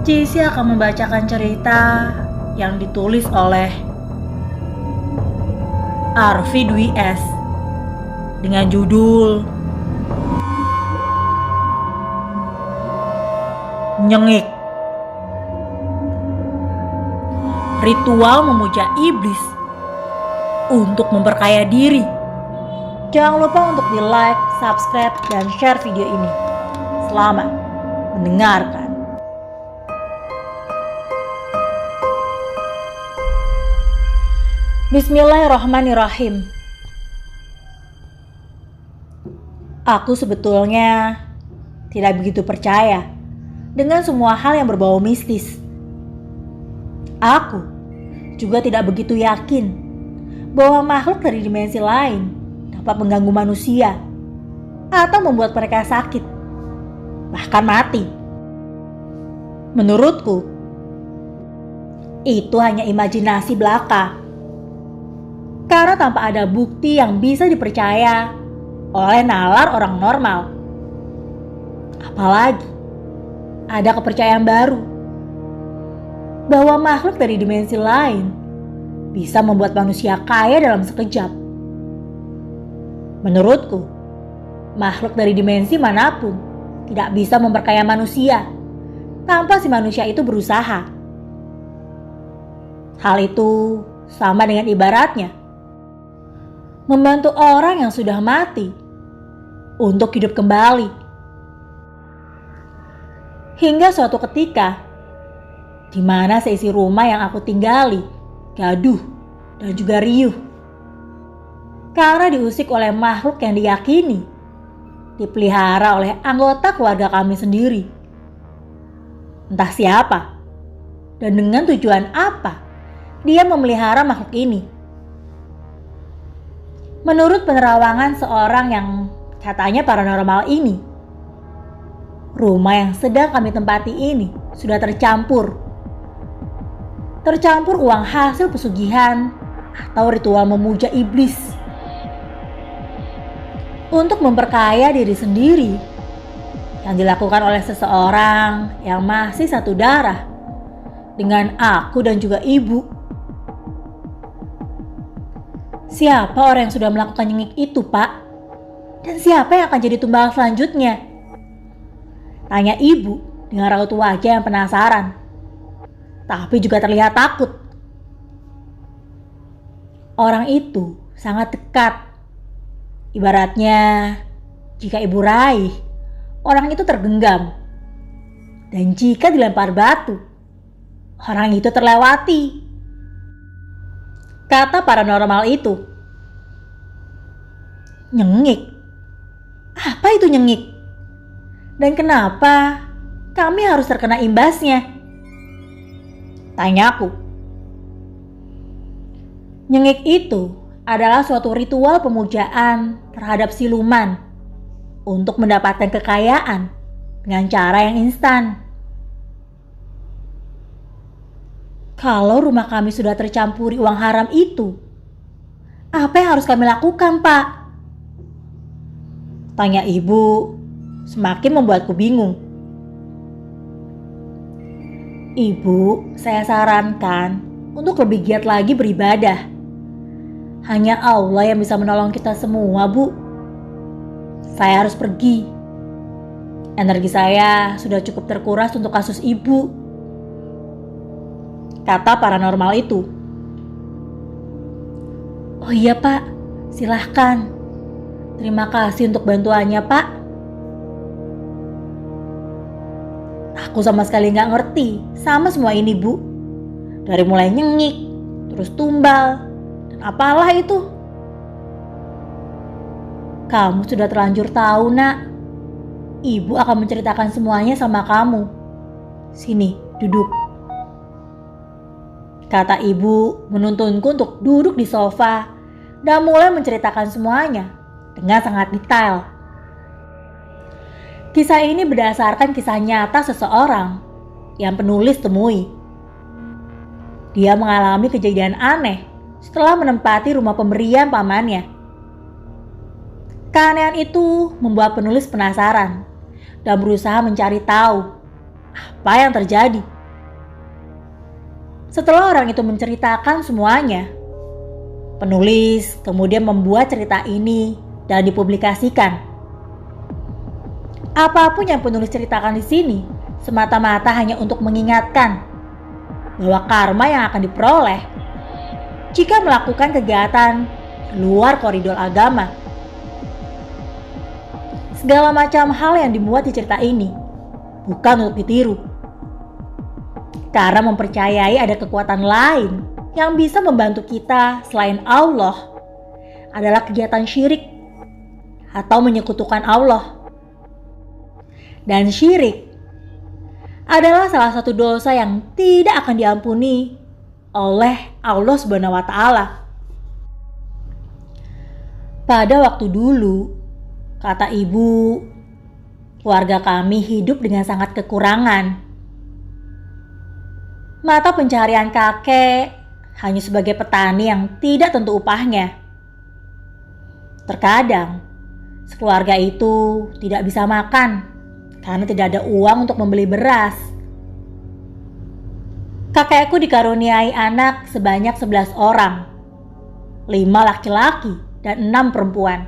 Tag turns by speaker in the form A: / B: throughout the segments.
A: Cici akan membacakan cerita yang ditulis oleh Arfi Dwi S dengan judul Nyengik. Ritual memuja iblis untuk memperkaya diri. Jangan lupa untuk di like, subscribe, dan share video ini. Selamat mendengarkan. Bismillahirrahmanirrahim. Aku sebetulnya tidak begitu percaya dengan semua hal yang berbau mistis. Aku juga tidak begitu yakin bahwa makhluk dari dimensi lain dapat mengganggu manusia atau membuat mereka sakit, bahkan mati. Menurutku, itu hanya imajinasi belaka. Karena tanpa ada bukti yang bisa dipercaya oleh nalar orang normal. Apalagi ada kepercayaan baru bahwa makhluk dari dimensi lain bisa membuat manusia kaya dalam sekejap. Menurutku, makhluk dari dimensi manapun tidak bisa memperkaya manusia tanpa si manusia itu berusaha. Hal itu sama dengan ibaratnya membantu orang yang sudah mati untuk hidup kembali. Hingga suatu ketika, di mana seisi rumah yang aku tinggali gaduh dan juga riuh karena diusik oleh makhluk yang diyakini dipelihara oleh anggota keluarga kami sendiri. Entah siapa dan dengan tujuan apa dia memelihara makhluk ini. Menurut penerawangan seorang yang katanya paranormal ini, rumah yang sedang kami tempati ini sudah tercampur uang hasil pesugihan atau ritual memuja iblis untuk memperkaya diri sendiri yang dilakukan oleh seseorang yang masih satu darah dengan aku dan juga ibu. Siapa orang yang sudah melakukan nyengik itu, Pak? Dan siapa yang akan jadi tumbal selanjutnya? Tanya ibu dengan raut wajah yang penasaran, tapi juga terlihat takut. Orang itu sangat dekat. Ibaratnya, jika ibu raih, orang itu tergenggam. Dan jika dilempar batu, orang itu terlewati. Kata paranormal itu. Nyengik? Apa itu nyengik? Dan kenapa kami harus terkena imbasnya? Tanyaku. Nyengik itu adalah suatu ritual pemujaan terhadap siluman untuk mendapatkan kekayaan dengan cara yang instan. Kalau rumah kami sudah tercampuri uang haram itu, apa yang harus kami lakukan, Pak? Tanya ibu, semakin membuatku bingung. Ibu, saya sarankan untuk lebih giat lagi beribadah. Hanya Allah yang bisa menolong kita semua, Bu. Saya harus pergi. Energi saya sudah cukup terkuras untuk kasus ibu. Kata paranormal itu. Oh iya, Pak. Silahkan. Terima kasih untuk bantuannya, Pak. Aku sama sekali gak ngerti sama semua ini, Bu. Dari mulai nyengik, terus tumbal, dan apalah itu. Kamu sudah terlanjur tahu, Nak. Ibu akan menceritakan semuanya sama kamu. Sini, duduk. Kata ibu menuntunku untuk duduk di sofa dan mulai menceritakan semuanya dengan sangat detail. Kisah ini berdasarkan kisah nyata seseorang yang penulis temui. Dia mengalami kejadian aneh setelah menempati rumah pemberian pamannya. Keanehan itu membuat penulis penasaran dan berusaha mencari tahu apa yang terjadi Setelah orang itu menceritakan semuanya, penulis kemudian membuat cerita ini dan dipublikasikan. Apapun yang penulis ceritakan di sini semata-mata hanya untuk mengingatkan bahwa karma yang akan diperoleh jika melakukan kegiatan luar koridor agama. Segala macam hal yang dimuat di cerita ini bukan untuk ditiru, karena mempercayai ada kekuatan lain yang bisa membantu kita selain Allah adalah kegiatan syirik atau menyekutukan Allah. Dan syirik adalah salah satu dosa yang tidak akan diampuni oleh Allah Subhanahu wa Ta'ala. Pada waktu dulu, kata ibu, keluarga kami hidup dengan sangat kekurangan. Mata pencaharian kakek hanya sebagai petani yang tidak tentu upahnya. Terkadang, sekeluarga itu tidak bisa makan karena tidak ada uang untuk membeli beras. Kakekku dikaruniai anak sebanyak 11 orang, 5 laki-laki dan 6 perempuan.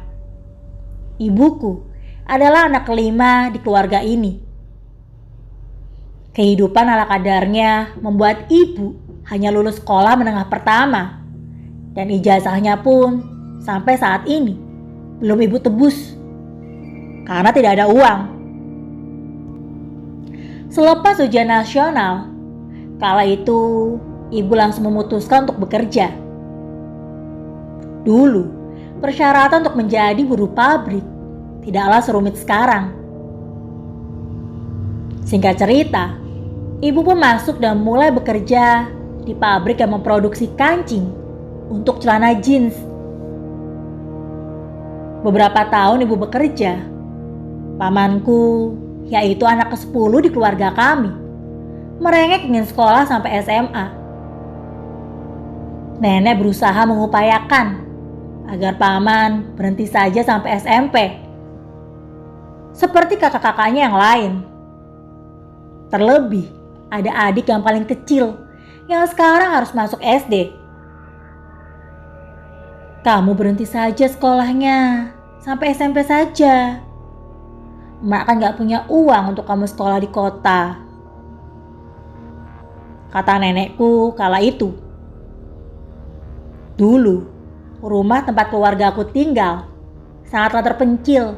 A: Ibuku adalah anak kelima di keluarga ini. Kehidupan ala kadarnya membuat ibu hanya lulus sekolah menengah pertama, dan ijazahnya pun sampai saat ini belum ibu tebus karena tidak ada uang. Selepas ujian nasional, kala itu ibu langsung memutuskan untuk bekerja. Dulu, persyaratan untuk menjadi buruh pabrik tidaklah serumit sekarang. Singkat cerita, ibu pun masuk dan mulai bekerja di pabrik yang memproduksi kancing untuk celana jeans. Beberapa tahun ibu bekerja, pamanku, yaitu anak ke-10 di keluarga kami, merengek ingin sekolah sampai SMA. Nenek berusaha mengupayakan agar paman berhenti saja sampai SMP, seperti kakak-kakaknya yang lain. Terlebih, ada adik yang paling kecil yang sekarang harus masuk SD. Kamu berhenti saja sekolahnya, sampai SMP saja. Mak kan gak punya uang untuk kamu sekolah di kota, kata nenekku kala itu. Dulu, rumah tempat keluarga aku tinggal sangatlah terpencil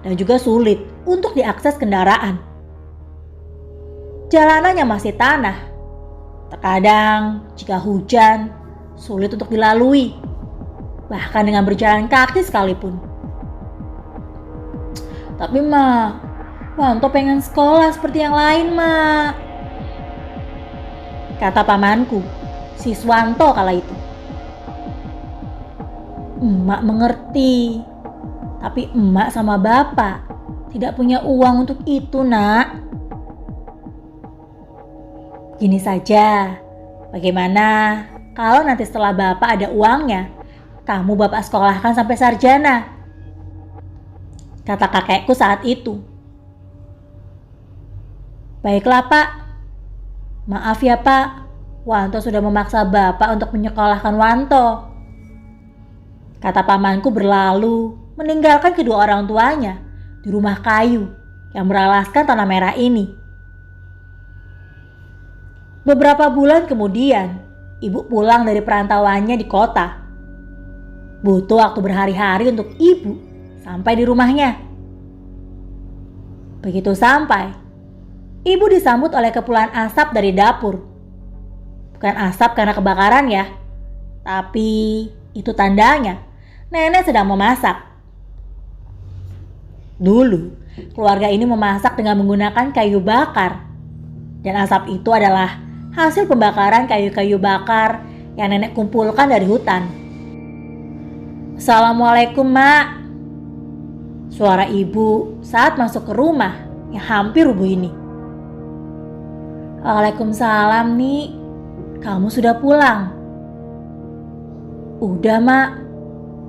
A: dan juga sulit untuk diakses kendaraan. Jalanannya masih tanah. Terkadang jika hujan, sulit untuk dilalui, bahkan dengan berjalan kaki sekalipun. Tapi Mak, Wanto pengen sekolah seperti yang lain, Mak, kata pamanku, Siswanto kala itu. Emak mengerti, tapi emak sama bapak tidak punya uang untuk itu, Nak. Gini saja, bagaimana kalau nanti setelah bapak ada uangnya, kamu bapak sekolahkan sampai sarjana, kata kakekku saat itu. Baiklah Pak, maaf ya Pak, Wanto sudah memaksa bapak untuk menyekolahkan Wanto, kata pamanku berlalu meninggalkan kedua orang tuanya di rumah kayu yang beralaskan tanah merah ini. Beberapa bulan kemudian, ibu pulang dari perantauannya di kota. Butuh waktu berhari-hari untuk ibu sampai di rumahnya. Begitu sampai, ibu disambut oleh kepulan asap dari dapur. Bukan asap karena kebakaran ya, tapi itu tandanya nenek sedang memasak. Dulu, keluarga ini memasak dengan menggunakan kayu bakar, dan asap itu adalah hasil pembakaran kayu-kayu bakar yang nenek kumpulkan dari hutan. Assalamualaikum, Mak, suara ibu saat masuk ke rumah yang hampir rubuh ini. Waalaikumsalam, Nik, kamu sudah pulang? Udah, Mak.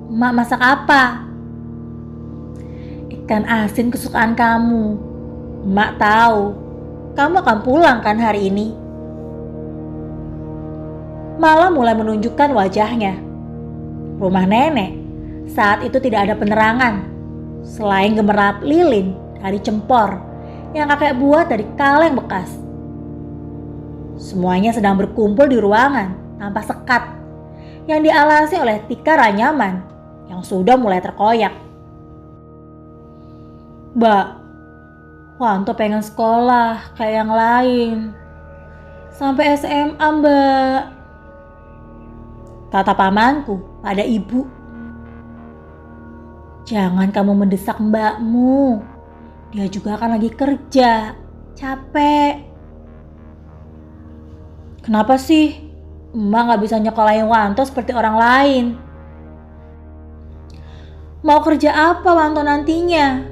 A: Mak masak apa? Ikan asin kesukaan kamu. Mak tahu kamu akan pulang kan hari ini. malah mulai menunjukkan wajahnya. Rumah nenek saat itu tidak ada penerangan selain gemerlap lilin dari cempor yang kakek buat dari kaleng bekas. Semuanya sedang berkumpul di ruangan tanpa sekat yang dialasi oleh tikar anyaman yang sudah mulai terkoyak. "Mbak, Wanto pengen sekolah kayak yang lain. Sampai SMA, Mbak," kata pamanku pada ibu. "Jangan kamu mendesak mbakmu. Dia juga kan lagi kerja, capek." "Kenapa sih emak gak bisa nyekolahin Wanto seperti orang lain?" "Mau kerja apa Wanto nantinya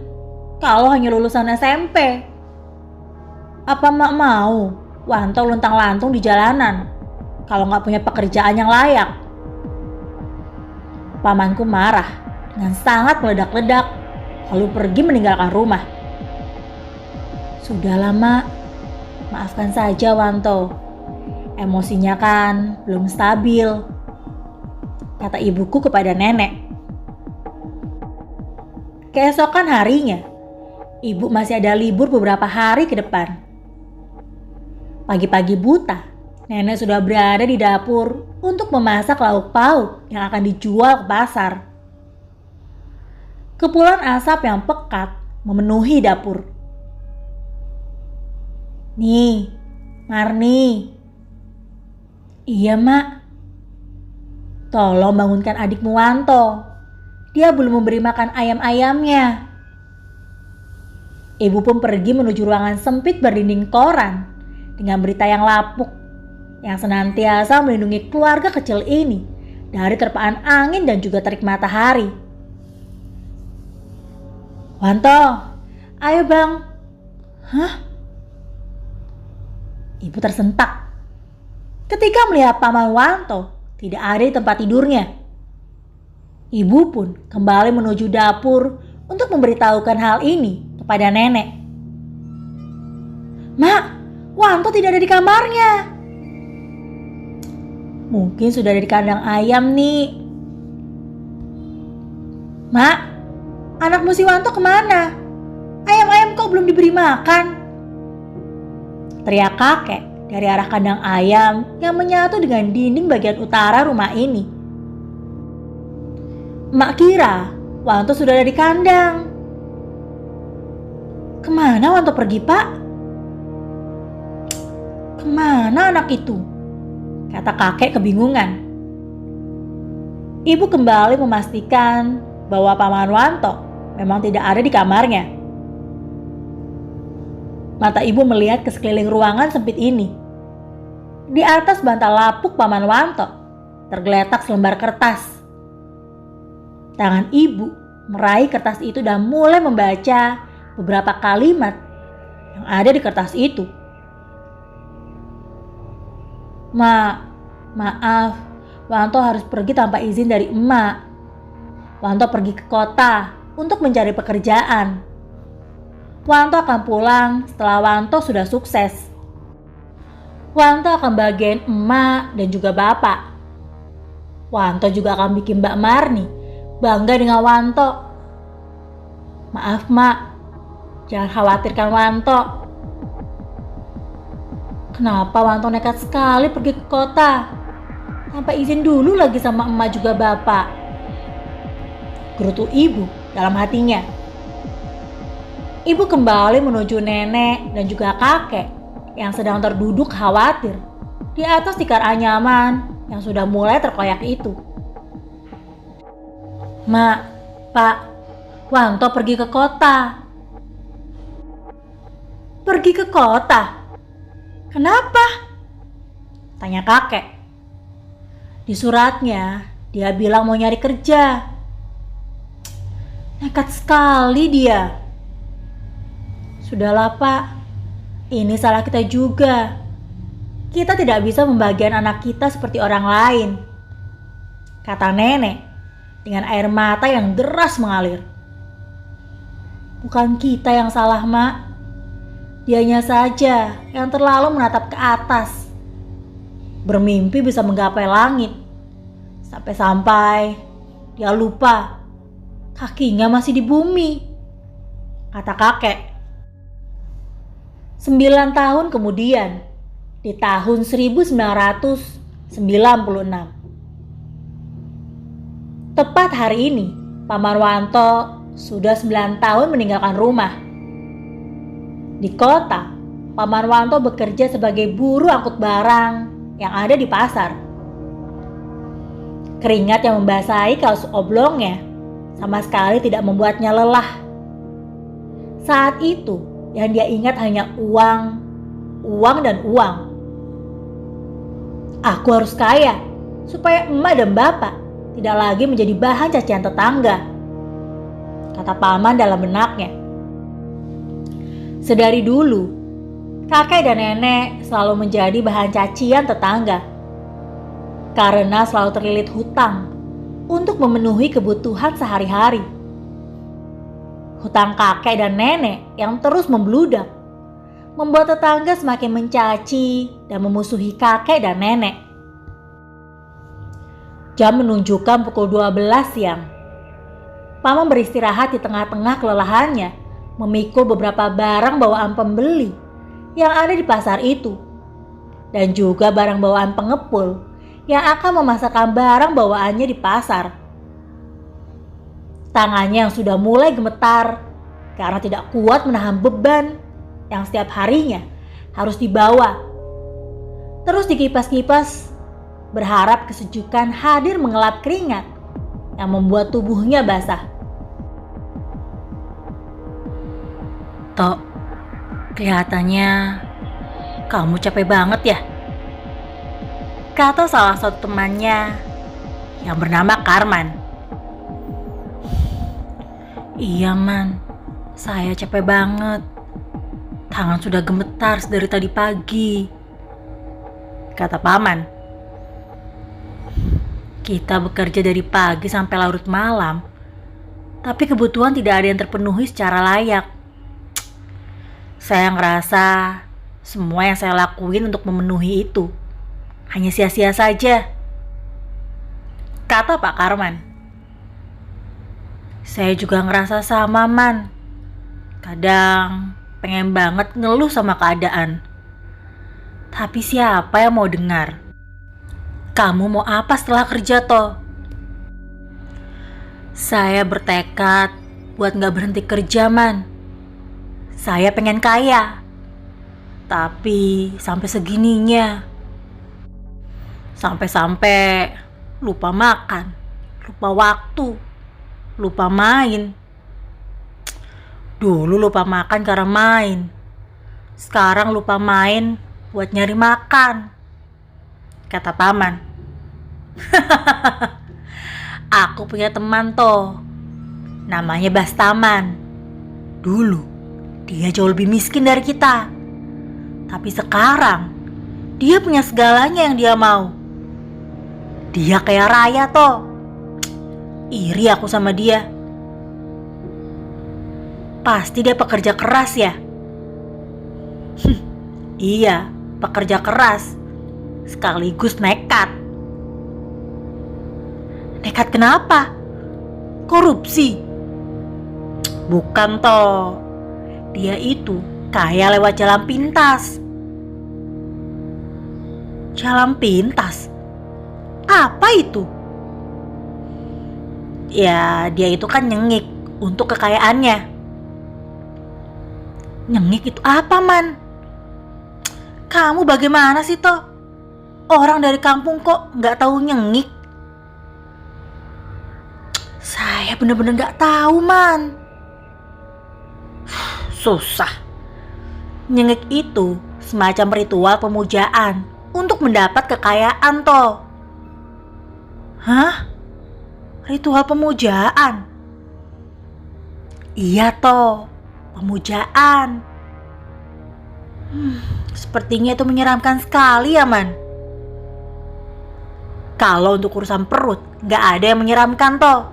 A: kalau hanya lulusan SMP? Apa emak mau Wanto luntang-lantung di jalanan kalau gak punya pekerjaan yang layak?" Pamanku marah dengan sangat meledak-ledak lalu pergi meninggalkan rumah. "Sudahlah mak, maafkan saja Wanto. Emosinya kan belum stabil," kata ibuku kepada nenek. Keesokan harinya, ibu masih ada libur beberapa hari ke depan. Pagi-pagi buta, nenek sudah berada di dapur untuk memasak lauk pauk yang akan dijual ke pasar. Kepulan asap yang pekat memenuhi dapur. "Nih, Marni." "Iya mak." "Tolong bangunkan adikmu Wanto. Dia belum memberi makan ayam-ayamnya." Ibu pun pergi menuju ruangan sempit berdinding koran dengan berita yang lapuk yang senantiasa melindungi keluarga kecil ini dari terpaan angin dan juga terik matahari. "Wanto, ayo bang." "Hah?" Ibu tersentak ketika melihat paman Wanto tidak ada di tempat tidurnya. Ibu pun kembali menuju dapur untuk memberitahukan hal ini kepada nenek. "Mak, Wanto tidak ada di kamarnya." "Mungkin sudah ada di kandang ayam nih." "Mak, anakmu si Wanto kemana? Ayam-ayam kok belum diberi makan?" teriak kakek dari arah kandang ayam yang menyatu dengan dinding bagian utara rumah ini. "Mak kira Wanto sudah ada di kandang." "Kemana Wanto pergi pak?" "Kemana anak itu?" kata kakek kebingungan. Ibu kembali memastikan bahwa paman Wanto memang tidak ada di kamarnya. Mata ibu melihat ke sekeliling ruangan sempit ini. Di atas bantal lapuk paman Wanto tergeletak selembar kertas. Tangan ibu meraih kertas itu dan mulai membaca beberapa kalimat yang ada di kertas itu. Maaf, Wanto harus pergi tanpa izin dari emak. Wanto pergi ke kota untuk mencari pekerjaan. Wanto akan pulang setelah Wanto sudah sukses. Wanto akan bagian emak dan juga bapak. Wanto juga akan bikin Mbak Marni bangga dengan Wanto. Maaf mak, jangan khawatirkan Wanto. Kenapa Wanto nekat sekali pergi ke kota tanpa izin dulu lagi sama emak juga bapak? Gerutu ibu dalam hatinya. Ibu kembali menuju nenek dan juga kakek yang sedang terduduk khawatir di atas tikar anyaman yang sudah mulai terkoyak itu. "Mak, Pak, Wanto pergi ke kota." "Pergi ke kota? Kenapa?" tanya kakek. "Di suratnya dia bilang mau nyari kerja." Nekat sekali dia. "Sudahlah pak, ini salah kita juga. Kita tidak bisa membagian anak kita seperti orang lain," kata nenek dengan air mata yang deras mengalir. "Bukan kita yang salah mak. Dianya saja yang terlalu menatap ke atas. bermimpi bisa menggapai langit. Sampai-sampai dia lupa kakinya masih di bumi, kata kakek. 9 tahun kemudian, di tahun 1996. Tepat hari ini, Pak Marwanto sudah 9 tahun meninggalkan rumah. Di kota, Pak Marwanto bekerja sebagai buruh angkut barang yang ada di pasar. Keringat yang membasahi kaos oblongnya sama sekali tidak membuatnya lelah. Saat itu, yang dia ingat hanya uang, dan uang. Aku harus kaya, supaya emak dan bapak tidak lagi menjadi bahan cacian tetangga, kata paman dalam benaknya. Sedari dulu, kakek dan nenek selalu menjadi bahan cacian tetangga, karena selalu terlilit hutang untuk memenuhi kebutuhan sehari-hari. Hutang kakek dan nenek yang terus membludak membuat tetangga semakin mencaci dan memusuhi kakek dan nenek. Jam menunjukkan pukul 12 siang. Paman beristirahat di tengah-tengah kelelahannya, memikul beberapa barang bawaan pembeli yang ada di pasar itu, dan juga barang bawaan pengepul yang akan memasarkan barang bawaannya di pasar. Tangannya yang sudah mulai gemetar karena tidak kuat menahan beban yang setiap harinya harus dibawa. Terus dikipas-kipas, berharap kesejukan hadir mengelap keringat yang membuat tubuhnya basah. Tok, kelihatannya kamu capek banget ya, kata salah satu temannya yang bernama Karman. Iya Man, saya capek banget. Tangan sudah gemetar dari tadi pagi, kata paman. Kita bekerja dari pagi sampai larut malam, tapi kebutuhan tidak ada yang terpenuhi secara layak. Saya ngerasa semua yang saya lakuin untuk memenuhi itu hanya sia-sia saja, kata Pak Karman. Saya juga ngerasa sama Man. Kadang pengen banget ngeluh sama keadaan, tapi siapa yang mau dengar? Kamu mau apa setelah kerja toh? Saya bertekad buat gak berhenti kerja Man. Saya pengen kaya, tapi sampai segininya. Sampai-sampai lupa makan, lupa waktu, lupa main. Dulu lupa makan karena main, sekarang lupa main buat nyari makan, kata paman. Aku punya teman toh, namanya Bastaman. Dulu dia jauh lebih miskin dari kita, tapi sekarang dia punya segalanya yang dia mau. Dia kaya raya toh. Iri aku sama dia. Pasti dia pekerja keras ya. Iya, pekerja keras sekaligus nekat. Nekat kenapa? Korupsi? Bukan toh. Dia itu kaya lewat jalan pintas. Jalan pintas? Apa itu? Ya, dia itu kan nyengik untuk kekayaannya. Nyengik itu apa Man? Kamu bagaimana sih toh? Orang dari kampung kok gak tahu nyengik? Saya bener-bener gak tahu Man. Susah. Nyengik itu semacam ritual pemujaan untuk mendapat kekayaan toh. Hah? Ritual pemujaan? Iya toh, pemujaan. Sepertinya itu menyeramkan sekali ya Man. Kalau untuk urusan perut gak ada yang menyeramkan toh.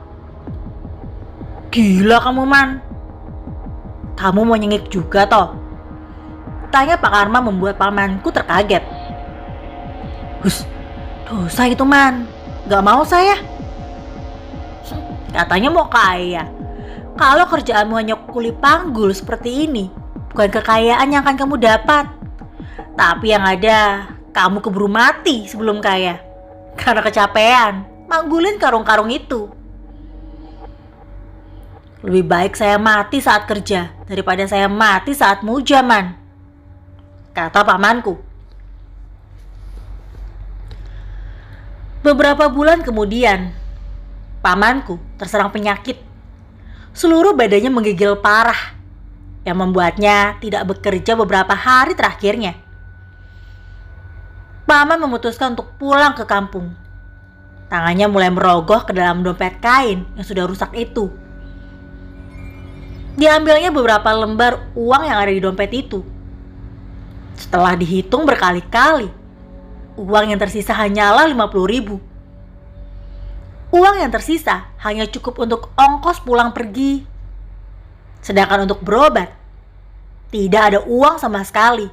A: Gila kamu Man. Kamu mau nyengik juga toh? Tanya Pak Karma membuat pamanku terkaget. Hus, dosa itu man, gak mau saya. Katanya mau kaya. Kalau kerjaanmu hanya kuli panggul seperti ini, bukan kekayaan yang akan kamu dapat. Tapi yang ada, kamu keburu mati sebelum kaya. Karena kecapean, manggulin karung-karung itu. Lebih baik saya mati saat kerja daripada saya mati saat muja, man, kata pamanku. Beberapa bulan kemudian, pamanku terserang penyakit. Seluruh badannya menggigil parah, yang membuatnya tidak bekerja beberapa hari terakhirnya. Paman memutuskan untuk pulang ke kampung. Tangannya mulai merogoh ke dalam dompet kain yang sudah rusak itu. Diambilnya beberapa lembar uang yang ada di dompet itu. Setelah dihitung berkali-kali, uang yang tersisa hanyalah 50.000. Uang yang tersisa hanya cukup untuk ongkos pulang pergi. Sedangkan untuk berobat, tidak ada uang sama sekali.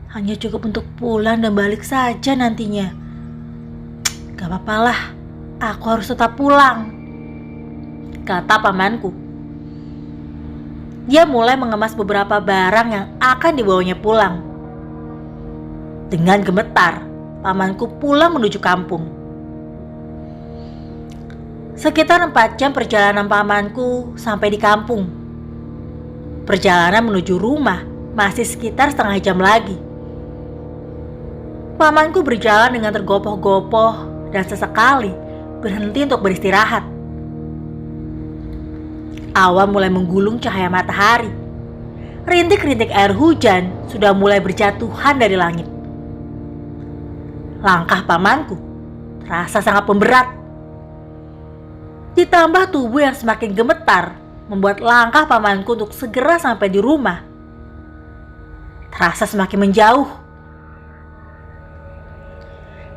A: Hanya cukup untuk pulang dan balik saja nantinya. Gak apa-apalah, aku harus tetap pulang, kata pamanku. Dia mulai mengemas beberapa barang yang akan dibawanya pulang. Dengan gemetar, pamanku pulang menuju kampung. Sekitar 4 jam perjalanan pamanku sampai di kampung. Perjalanan menuju rumah masih sekitar setengah jam lagi. Pamanku berjalan dengan tergopoh-gopoh dan sesekali berhenti untuk beristirahat. Awan mulai menggulung cahaya matahari. Rintik-rintik air hujan sudah mulai berjatuhan dari langit. Langkah pamanku terasa sangat pemberat. Ditambah tubuh yang semakin gemetar membuat langkah pamanku untuk segera sampai di rumah terasa semakin menjauh.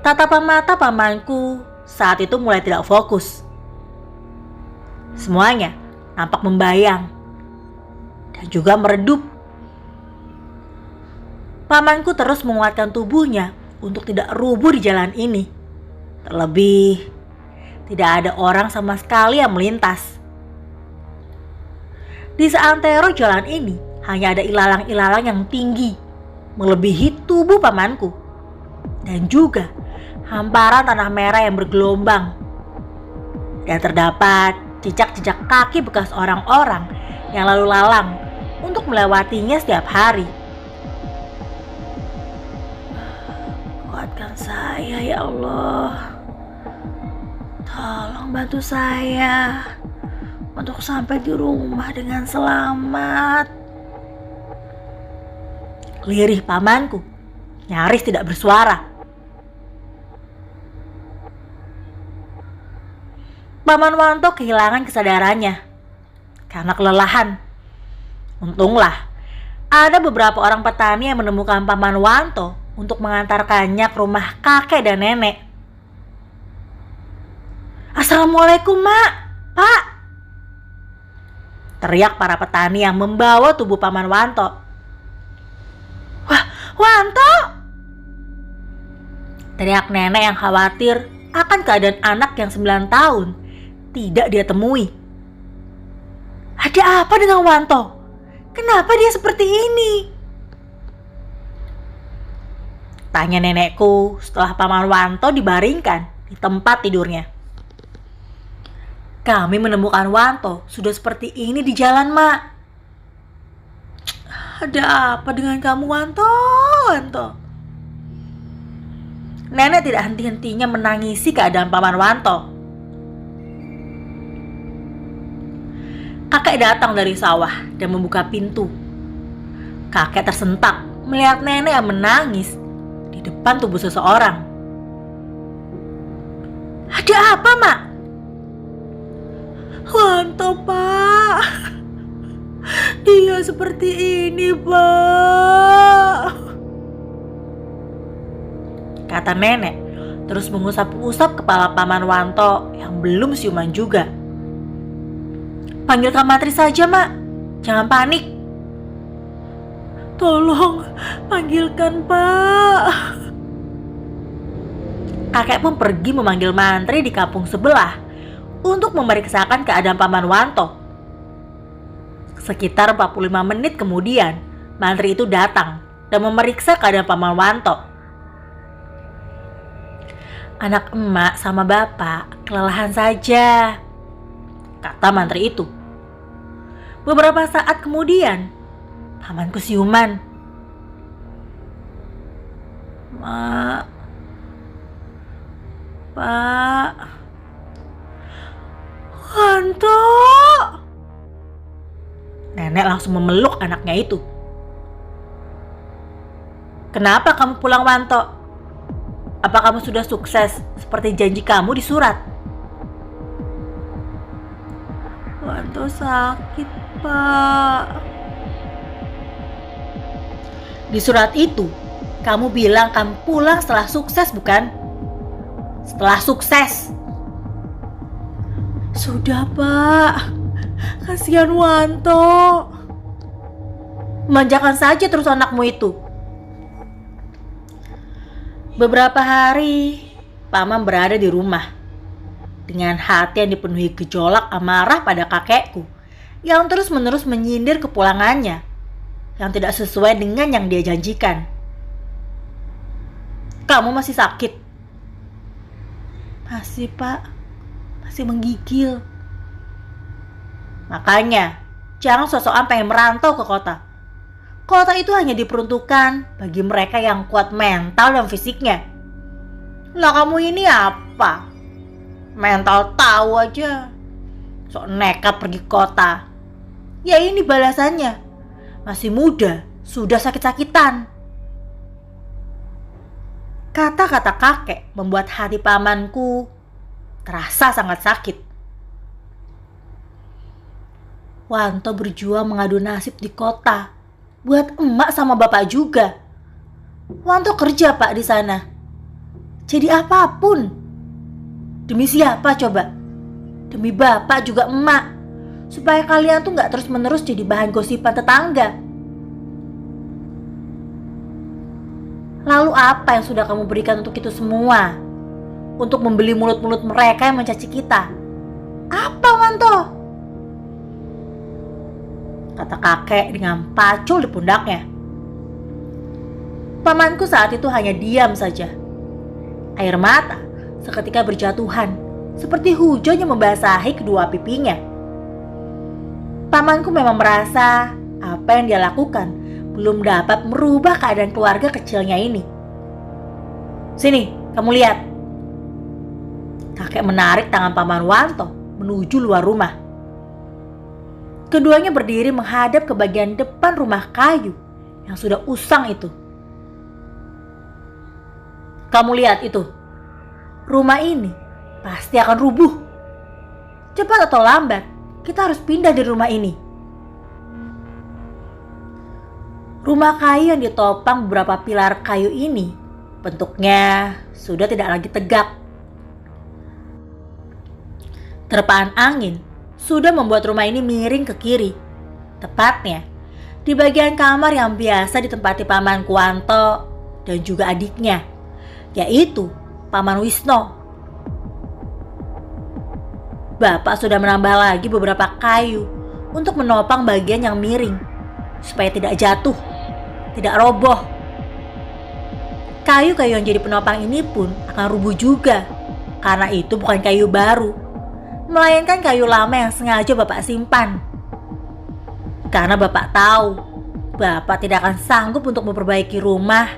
A: Tatapan mata pamanku saat itu mulai tidak fokus. Semuanya nampak membayang dan juga meredup. Pamanku terus menguatkan tubuhnya untuk tidak rubuh di jalan ini. Terlebih, tidak ada orang sama sekali yang melintas. Di seantero jalan ini hanya ada ilalang-ilalang yang tinggi, melebihi tubuh pamanku. Dan juga hamparan tanah merah yang bergelombang. Dan terdapat jejak-jejak kaki bekas orang-orang yang lalu lalang untuk melewatinya setiap hari. Kuatkan saya ya Allah. Tolong bantu saya untuk sampai di rumah dengan selamat. Lirih pamanku nyaris tidak bersuara. Paman Wanto kehilangan kesadarannya karena kelelahan. Untunglah ada beberapa orang petani yang menemukan Paman Wanto untuk mengantarkannya ke rumah kakek dan nenek. Assalamualaikum, Mak, Pak, teriak para petani yang membawa tubuh Paman Wanto. Wah, Wanto, teriak nenek yang khawatir akan keadaan anak yang 9 tahun tidak dia temui. Ada apa dengan Wanto? Kenapa dia seperti ini? Tanya nenekku setelah Paman Wanto dibaringkan di tempat tidurnya. Kami menemukan Wanto sudah seperti ini di jalan, Mak. Ada apa dengan kamu, Wanto? Wanto. Nenek tidak henti-hentinya menangisi keadaan Paman Wanto. Kakek datang dari sawah dan membuka pintu. Kakek tersentak melihat nenek yang menangis di depan tubuh seseorang. Ada apa, Mak? Wanto, Pak. Dia seperti ini, Pak, kata nenek terus mengusap-usap kepala Paman Wanto yang belum siuman juga. Panggil Kamatri saja, Mak. Jangan panik. Tolong, panggilkan Pak. Kakek pun pergi memanggil mantri di kampung sebelah untuk memeriksakan keadaan Paman Wanto. Sekitar 45 menit kemudian, mantri itu datang dan memeriksa keadaan Paman Wanto. Anak emak sama bapak kelelahan saja, kata mantri itu. Beberapa saat kemudian, pamanku siuman. Mak, Pak, Wanto. Nenek langsung memeluk anaknya itu. Kenapa kamu pulang, Wanto? Apa kamu sudah sukses seperti janji kamu di surat? Wanto sakit, Pak. Di surat itu, kamu bilang kamu pulang setelah sukses, bukan? Setelah sukses. Sudah, Pak. Kasihan Wanto. Manjakan saja terus anakmu itu. Beberapa hari, Paman berada di rumah dengan hati yang dipenuhi gejolak amarah pada kakekku yang terus-menerus menyindir kepulangannya yang tidak sesuai dengan yang dia janjikan. Kamu masih sakit? Masih, Pak. Masih menggigil. Makanya, jangan sok-sokan pengen merantau ke kota. Kota itu hanya diperuntukkan bagi mereka yang kuat mental dan fisiknya. Lah kamu ini apa? Mental tahu aja. Sok nekat pergi kota. Ya ini balasannya. Masih muda, sudah sakit-sakitan. Kata-kata kakek membuat hati pamanku terasa sangat sakit. Wanto berjuang mengadu nasib di kota. Buat emak sama bapak juga. Wanto kerja, Pak, di sana. Jadi apapun. Demi siapa coba? Demi bapak juga emak. Supaya kalian tuh gak terus-menerus jadi bahan gosipan tetangga. Lalu apa yang sudah kamu berikan untuk itu semua? Untuk membeli mulut-mulut mereka yang mencaci kita? Apa, Wanto? Kata kakek dengan pacul di pundaknya. Pamanku saat itu hanya diam saja. Air mata seketika berjatuhan, seperti hujan yang membasahi kedua pipinya. Pamanku memang merasa apa yang dia lakukan belum dapat merubah keadaan keluarga kecilnya ini. Sini, kamu lihat. Kakek menarik tangan Paman Wanto menuju luar rumah. Keduanya berdiri menghadap ke bagian depan rumah kayu yang sudah usang itu. Kamu lihat itu. Rumah ini pasti akan rubuh. Cepat atau lambat, kita harus pindah dari rumah ini. Rumah kayu yang ditopang beberapa pilar kayu ini bentuknya sudah tidak lagi tegak. Terpaan angin sudah membuat rumah ini miring ke kiri. Tepatnya di bagian kamar yang biasa ditempati Paman Wanto dan juga adiknya, yaitu Paman Wisno. Bapak sudah menambah lagi beberapa kayu untuk menopang bagian yang miring supaya tidak jatuh, tidak roboh. Kayu-kayu yang jadi penopang ini pun akan rubuh juga, karena itu bukan kayu baru, melainkan kayu lama yang sengaja Bapak simpan. Karena Bapak tahu, Bapak tidak akan sanggup untuk memperbaiki rumah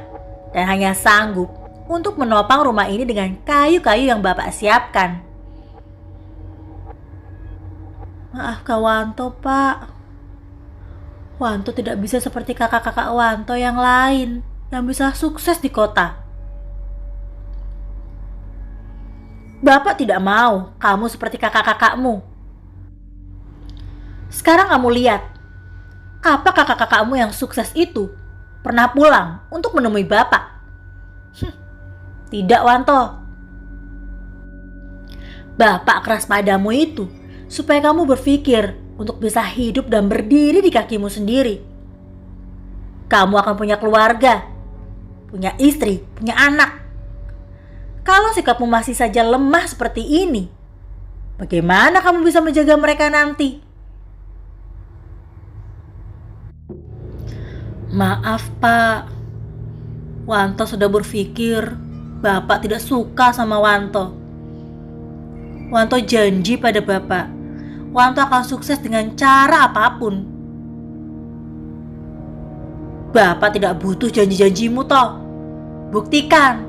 A: dan hanya sanggup untuk menopang rumah ini dengan kayu-kayu yang Bapak siapkan. Maaf Kak Wanto, Pak. Wanto tidak bisa seperti kakak-kakak Wanto yang lain yang bisa sukses di kota. Bapak tidak mau kamu seperti kakak-kakakmu. Sekarang kamu lihat, apa kakak-kakakmu yang sukses itu pernah pulang untuk menemui Bapak? Tidak, Wanto. Bapak keras padamu itu supaya kamu berpikir untuk bisa hidup dan berdiri di kakimu sendiri. kamu akan punya keluarga, punya istri, punya anak. Kalau sikapmu masih saja lemah seperti ini, bagaimana kamu bisa menjaga mereka nanti? Maaf Pak, Wanto sudah berpikir Bapak tidak suka sama Wanto. Wanto janji pada Bapak, Wanto akan sukses dengan cara apapun. Bapak tidak butuh janji-janjimu toh. Buktikan.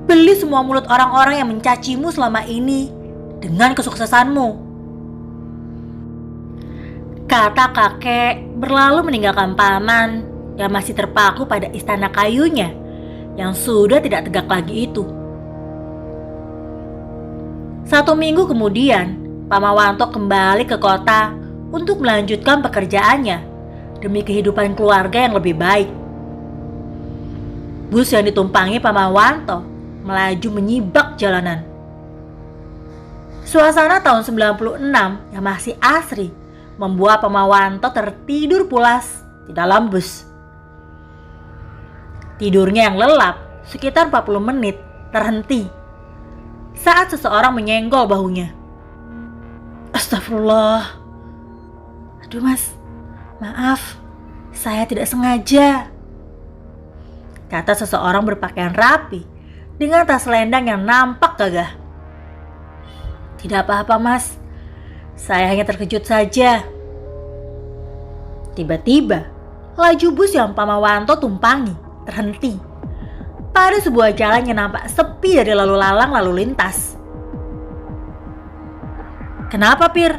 A: Beli semua mulut orang-orang yang mencacimu selama ini dengan kesuksesanmu. Kata kakek berlalu meninggalkan paman yang masih terpaku pada istana kayunya yang sudah tidak tegak lagi itu. 1 minggu kemudian, Paman Wanto kembali ke kota untuk melanjutkan pekerjaannya demi kehidupan keluarga yang lebih baik. Bus yang ditumpangi Paman Wanto melaju menyibak jalanan. Suasana tahun 96 yang masih asri membuat Paman Wanto tertidur pulas di dalam bus. Tidurnya yang lelap sekitar 40 menit terhenti saat seseorang menyenggol bahunya. Astagfirullah. Aduh mas, maaf, saya tidak sengaja, kata seseorang berpakaian rapi dengan tas selendang yang nampak gagah. Tidak apa-apa mas, saya hanya terkejut saja. Tiba-tiba, laju bus yang Paman Wanto tumpangi terhenti pada sebuah jalan yang nampak sepi dari lalu lalang lalu lintas. Kenapa Pir?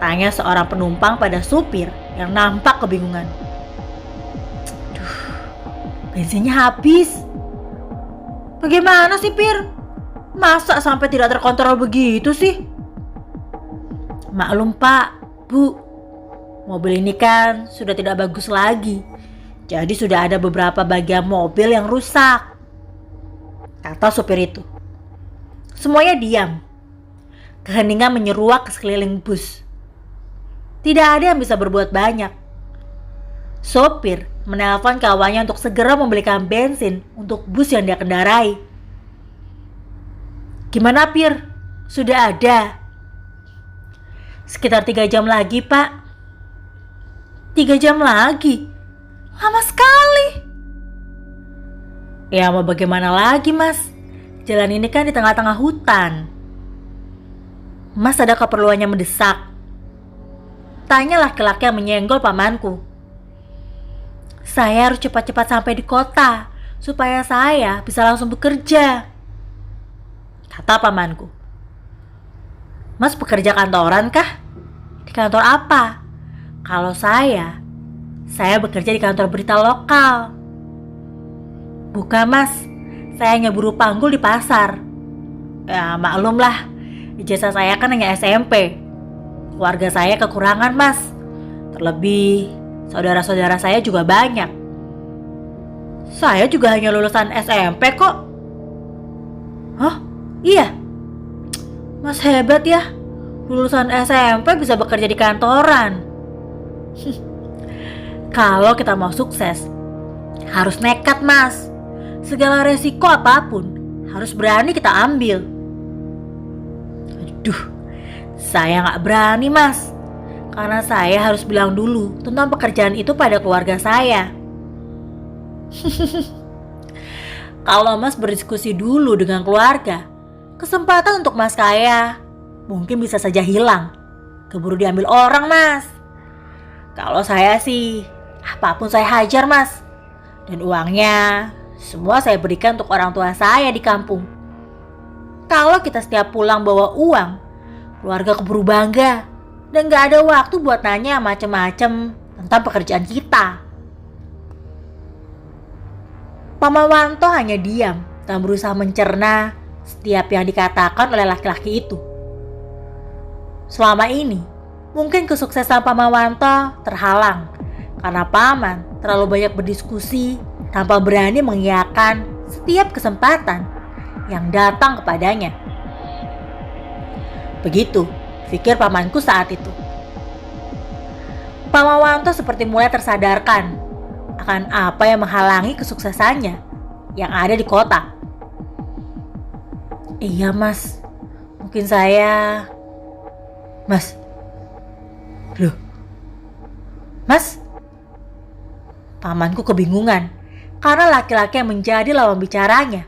A: Tanya seorang penumpang pada supir yang nampak kebingungan. Duh, bensinnya habis. Bagaimana sih Pir? Masa sampai tidak terkontrol begitu sih? Maklum Pak, Bu, mobil ini kan sudah tidak bagus lagi. Jadi sudah ada beberapa bagian mobil yang rusak, kata supir itu. Semuanya diam. Keheningan menyeruak ke sekeliling bus. Tidak ada yang bisa berbuat banyak. Sopir menelpon kawannya untuk segera membelikan bensin untuk bus yang dia kendarai. Gimana Pir? Sudah ada? Sekitar 3 jam lagi Pak. 3 jam lagi? Lama sekali. Ya mau bagaimana lagi mas? Jalan ini kan di tengah-tengah hutan. Mas ada keperluannya mendesak? Tanya laki-laki yang menyenggol pamanku. Saya harus cepat-cepat sampai di kota supaya saya bisa langsung bekerja, kata pamanku. Mas bekerja kantoran kah? Di kantor apa? Kalau saya bekerja di kantor berita lokal. Bukan mas, saya hanya buruh panggul di pasar. Ya maklum lah, ijazah saya kan hanya SMP. Keluarga saya kekurangan mas. Terlebih saudara-saudara saya juga banyak. Saya juga hanya lulusan SMP kok. Hah? Iya? Mas hebat ya, lulusan SMP bisa bekerja di kantoran. Kalau kita mau sukses, harus nekat mas. Segala resiko apapun harus berani kita ambil. Aduh, saya gak berani mas, karena saya harus bilang dulu tentang pekerjaan itu pada keluarga saya. Kalau mas berdiskusi dulu dengan keluarga, kesempatan untuk mas kaya mungkin bisa saja hilang, keburu diambil orang mas. Kalau saya sih, apapun saya hajar mas. Dan uangnya semua saya berikan untuk orang tua saya di kampung. Kalau kita setiap pulang bawa uang, keluarga keburu bangga dan gak ada waktu buat nanya macem-macem tentang pekerjaan kita. Paman Wanto hanya diam dan berusaha mencerna setiap yang dikatakan oleh laki-laki itu. Selama ini, mungkin kesuksesan Paman Wanto terhalang karena paman terlalu banyak berdiskusi tanpa berani mengiyakan setiap kesempatan yang datang kepadanya. Begitu pikir pamanku saat itu. Pak Mawanto seperti mulai tersadarkan akan apa yang menghalangi kesuksesannya yang ada di kota. Iya mas, mungkin saya... Mas, loh, mas, pamanku kebingungan karena laki-laki yang menjadi lawan bicaranya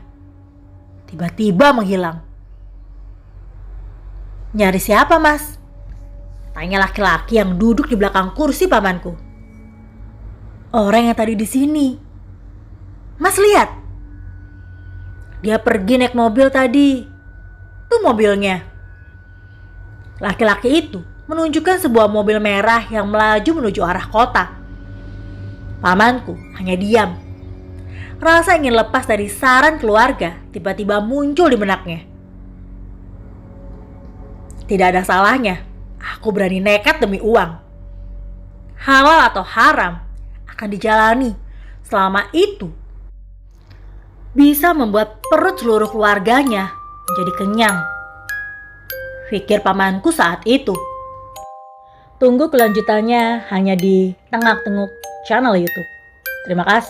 A: tiba-tiba menghilang. Nyari siapa mas? Tanya laki-laki yang duduk di belakang kursi pamanku. Orang yang tadi di sini. Mas lihat, dia pergi naik mobil tadi. Tuh mobilnya. Laki-laki itu menunjukkan sebuah mobil merah yang melaju menuju arah kota. Pamanku hanya diam. Rasa ingin lepas dari saran keluarga tiba-tiba muncul di benaknya. Tidak ada salahnya aku berani nekat demi uang. Halal atau haram akan dijalani selama itu bisa membuat perut seluruh keluarganya menjadi kenyang. Pikir pamanku saat itu. Tunggu kelanjutannya hanya di Tengah Tenguk channel YouTube. Terima kasih.